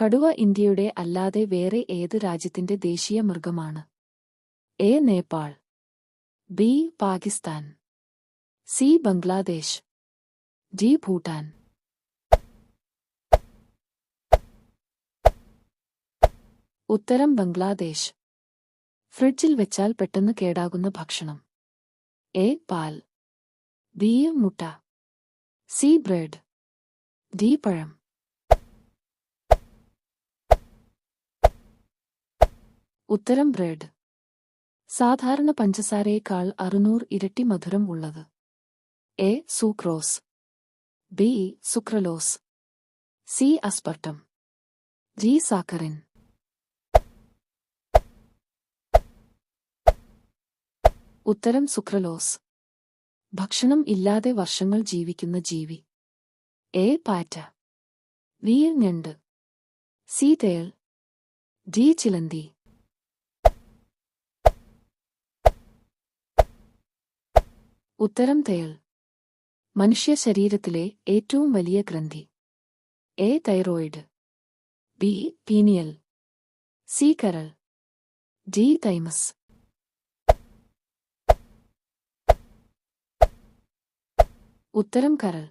കടുവ ഇന്ത്യയുടെ അല്ലാതെ വേറെ ഏത് രാജ്യത്തിന്റെ ദേശീയ മൃഗമാണ്? A. Nepal, B. Pakistan, C. Bangladesh, D. Bhutan. ഉത്തരം ബംഗ്ലാദേശ്. ഫ്രിഡ്ജിൽ വെച്ചാൽ പെട്ടെന്ന് കേടാകുന്ന ഭക്ഷണം. എ. പാൽ, ബി. മുട്ട, സി. Bread, D. പഴം. ഉത്തരം ബ്രെഡ്. സാധാരണ പഞ്ചസാരയേക്കാൾ 600 ഇരട്ടി മധുരം ഉള്ളത്. A. Sucrose, B. Sucralose, C. Aspartame, D. Saccharin. ഉത്തരം സുക്രലോസ്. ഭക്ഷണം ഇല്ലാതെ വർഷങ്ങൾ ജീവിക്കുന്ന ജീവി. എ. പാറ്റ, ബി. ഞണ്ട്, സി. തേൾ, ഡി. ചിലന്തി. ഉത്തരം തേൾ. മനുഷ്യ ശരീരത്തിലെ ഏറ്റവും വലിയ ഗ്രന്ഥി. A. Thyroid, B. Pineal, C. കരൾ, ഡി. തൈമസ്. ഉത്തരം കരൾ.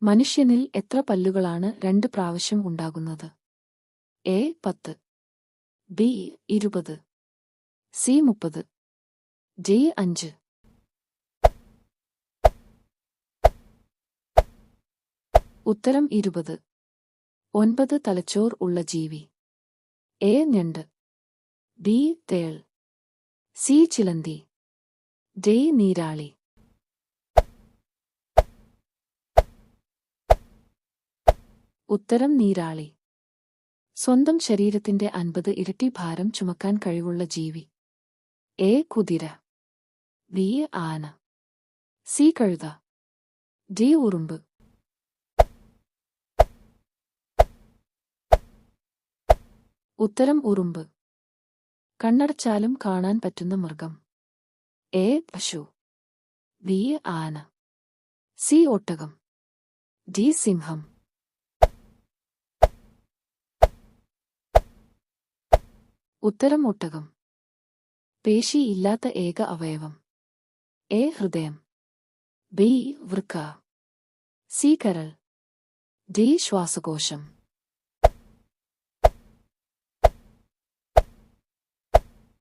മനുഷ്യനിൽ എത്ര പല്ലുകളാണ് 2 പ്രാവശ്യം ഉണ്ടാകുന്നത്? എ. 10, ബി. 20, സി. 30, ഡി. 5. ഉത്തരം 20. 9 തലച്ചോർ ഉള്ള ജീവി. എ. ഞണ്ട്, ബി. തേൾ, സി. ചിലന്തി, ഡി. നീരാളി. ഉത്തരം നീരാളി. സ്വന്തം ശരീരത്തിന്റെ 50 ഇരട്ടി ഭാരം ചുമക്കാൻ കഴിവുള്ള ജീവി. എ. കുതിര, ബി. ആന, സി. കഴുത, ഡി. ഉറുമ്പ്. ഉത്തരം ഉറുമ്പ്. കണ്ണടച്ചാലും കാണാൻ പറ്റുന്ന മൃഗം. എ. പശു, ബി. ആന, സി. ഒട്ടകം, ഡി. സിംഹം. ഉത്തരം ഒട്ടകം. പേശി ഇല്ലാത്ത ഏക അവയവം. എ. ഹൃദയം, ബി. വൃക്ക, സി. കരൾ, ഡി. ശ്വാസകോശം.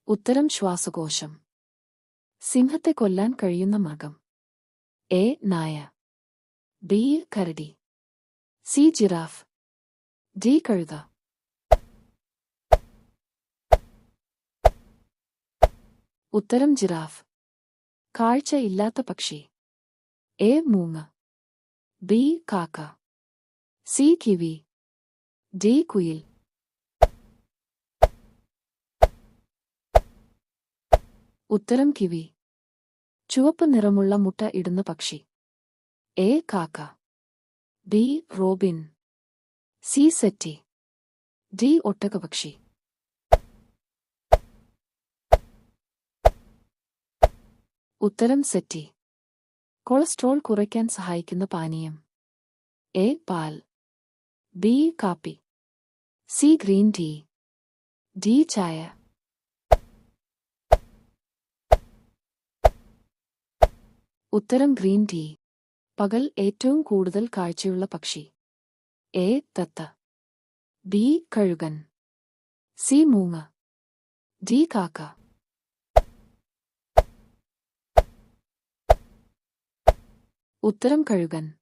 ഉത്തരം ശ്വാസകോശം. സിംഹത്തെ കൊല്ലാൻ കഴിയുന്ന മൃഗം. എ. നായ, ബി. കരടി, സി. Giraffe, D. കഴുത. ഉത്തരം ജിറാഫ്. കാഴ്ച ഇല്ലാത്ത പക്ഷി. എ. മൂങ്ങ, ബി. കാക്ക, സി. Kiwi, D. കുയിൽ. ഉത്തരം കിവി. ചുവപ്പ് നിറമുള്ള മുട്ട ഇടുന്ന പക്ഷി. എ. കാക്ക, ബി. Robin, C. സെറ്റി, ഡി. ഒട്ടകപക്ഷി. ഉത്തരം സെറ്റി. കൊളസ്ട്രോൾ കുറയ്ക്കാൻ സഹായിക്കുന്ന പാനീയം. എ. പാൽ, ബി. കാപ്പി, സി. Green tea, D. ചായ. ഉത്തരം ഗ്രീൻ ടീ. പകൽ ഏറ്റവും കൂടുതൽ കാഴ്ചയുള്ള പക്ഷി. എ. തത്ത, ബി. കഴുകൻ, സി. മൂങ്ങ, ഡി. കാക്ക. ഉത്തരം കഴുകൻ.